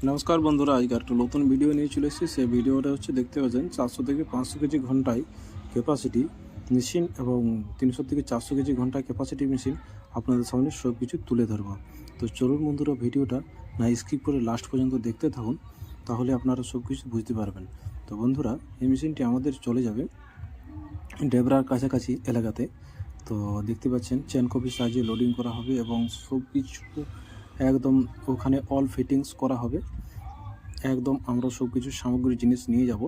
নমস্কার বন্ধুরা, আজকে একটা নতুন ভিডিও নিয়ে চলে এসেছি। সেই ভিডিওটা হচ্ছে দেখতে পাচ্ছেন 400 থেকে 500 কেজি ঘন্টায় ক্যাপাসিটি মেশিন এবং 300 থেকে 400 কেজি ঘন্টায় ক্যাপাসিটি মেশিন আপনাদের সামনে সব কিছু তুলে ধরবো। তো চলুন বন্ধুরা, ভিডিওটা না স্কিপ করে লাস্ট পর্যন্ত দেখতে থাকুন, তাহলে আপনারা সব কিছু বুঝতে পারবেন। তো বন্ধুরা, এই মেশিনটি আমাদের চলে যাবে ডেবরার কাছাকাছি এলাকাতে। তো দেখতে পাচ্ছেন চেন কপির সাহায্যে লোডিং করা হবে এবং সব কিছু একদম ওখানে অল ফিটিংস করা হবে। একদম আমরা সব কিছু সামগ্রী জিনিস নিয়ে যাব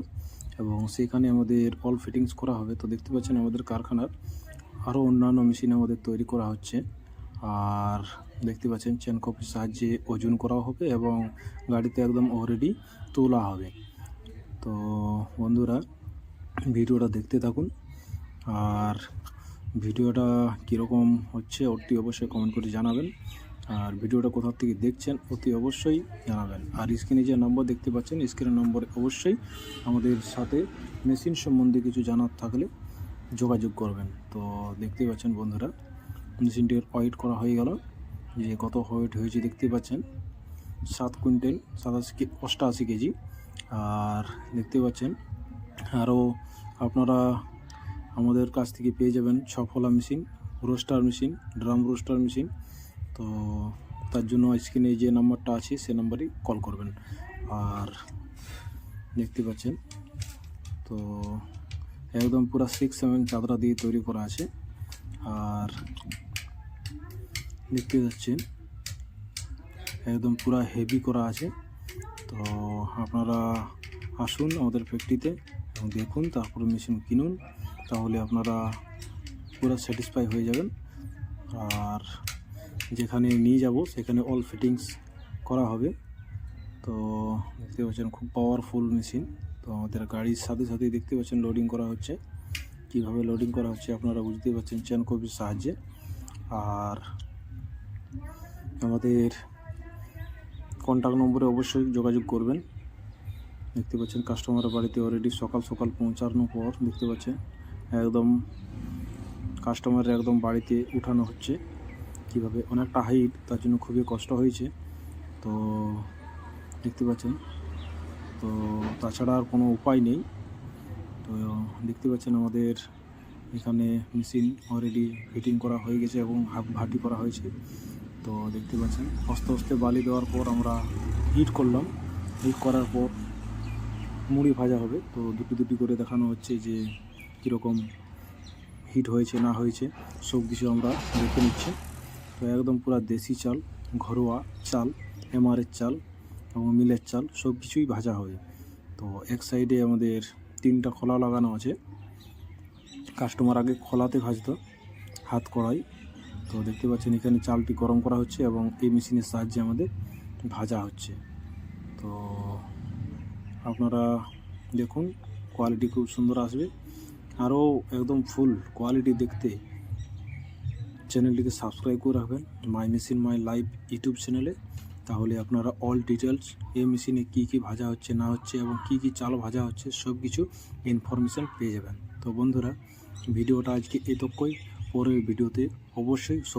এবং সেখানে আমাদের অল ফিটিংস করা হবে। তো দেখতে পাচ্ছেন আমাদের কারখানার আরও অন্যান্য মেশিন আমাদের তৈরি করা হচ্ছে। আর দেখতে পাচ্ছেন চেন কপির সাহায্যে ওজন করা হবে এবং গাড়িতে একদম অলরেডি তোলা হবে। তো বন্ধুরা, ভিডিওটা দেখতে থাকুন। আর ভিডিওটা কীরকম হচ্ছে অতি অবশ্যই কমেন্ট করে জানাবেন। আর ভিডিওটা কোথা থেকে দেখছেন অতি অবশ্যই জানাবেন। আর স্ক্রিনে যে নম্বর দেখতে পাচ্ছেন, স্ক্রিনের নম্বরে অবশ্যই আমাদের সাথে মেশিন সম্বন্ধে কিছু জানার থাকলে যোগাযোগ করবেন। তো দেখতে পাচ্ছেন বন্ধুরা, মেশিনটির ওয়েট করা হয়ে গেল, যে কত ওয়েট হয়েছে দেখতে পাচ্ছেন 7 কুইন্টাল 88 কেজি। আর দেখতে পাচ্ছেন আরও আপনারা আমাদের কাছ থেকে পেয়ে যাবেন 6 ফলা machine, roaster machine, drum roaster machine. তো তার জন্য স্ক্রিনে যে নাম্বারটা আছে সে নাম্বারেই কল করবেন। আর দেখতে পাচ্ছেন তো একদম পুরো 6-7 চাদরা দিয়ে তৈরি করা আছে। আর দেখতে পাচ্ছেন একদম পুরো হেভি করা আছে। তো আপনারা আসুন আমাদের ফ্যাক্টরিতে এবং দেখুন, তারপরে মেশিন কিনুন, তাহলে আপনারা পুরো স্যাটিসফাই হয়ে যাবেন। আর যেখানে নিয়ে যাব সেখানে অল ফিটিংস করা হবে। তো দেখতে পাচ্ছেন খুব পাওয়ারফুল মেশিন। তো আমাদের গাড়ির সাথে সাথেই দেখতে পাচ্ছেন লোডিং করা হচ্ছে। কিভাবে লোডিং করা হচ্ছে আপনারা বুঝতে পারছেন চেন কপির সাহায্যে। আর আমাদের কন্ট্যাক্ট নম্বরে অবশ্যই যোগাযোগ করবেন। দেখতে পাচ্ছেন কাস্টমারের বাড়িতে অলরেডি সকাল সকাল পৌঁছানোর পর দেখতে পাচ্ছেন একদম কাস্টমারের একদম বাড়িতে উঠানো হচ্ছে। কীভাবে অনেকটা হাইট, তার জন্য খুবই কষ্ট হয়েছে। তো দেখতে পাচ্ছেন, তো তাছাড়া আর কোনো উপায় নেই। তো দেখতে পাচ্ছেন আমাদের এখানে মেশিন অলরেডি ফিটিং করা হয়ে গেছে এবং হাফ ভাটি করা হয়েছে। তো দেখতে পাচ্ছেন আস্তে আস্তে বালি দেওয়ার পর আমরা হিট করলাম। হিট করার পর মুড়ি ভাজা হবে। তো দুটি দুটি করে দেখানো হচ্ছে যে কীরকম হিট হয়েছে না হয়েছে, সব কিছু আমরা দেখে নিচ্ছি। তো একদম পুরো দেশি চাল, ঘরোয়া চাল, এমআরের চাল এবং মিলের চাল সব কিছুই ভাজা হবে। তো এক সাইডে আমাদের 3টা খোলা লাগানো আছে। কাস্টমার আগে খোলাতে ভাজতো হাত কড়াই। তো দেখতে পাচ্ছেন এখানে চালটি গরম করা হচ্ছে এবং এই মেশিনের সাহায্যে আমাদের ভাজা হচ্ছে। তো আপনারা দেখুন, কোয়ালিটি খুব সুন্দর আসবে। আরও একদম ফুল কোয়ালিটি দেখতে চ্যানেলটিকে সাবস্ক্রাইব করে রাখবেন my machine my life YouTube চ্যানেলে। তাহলে আপনারা অল ডিটেলস এই মেশিনে কী কী ভাজা হচ্ছে না হচ্ছে এবং কী কী চাল ভাজা হচ্ছে সব কিছু ইনফরমেশান পেয়ে যাবেন। তো বন্ধুরা, ভিডিওটা আজকে এতক্ষই। পরের ভিডিওতে অবশ্যই সব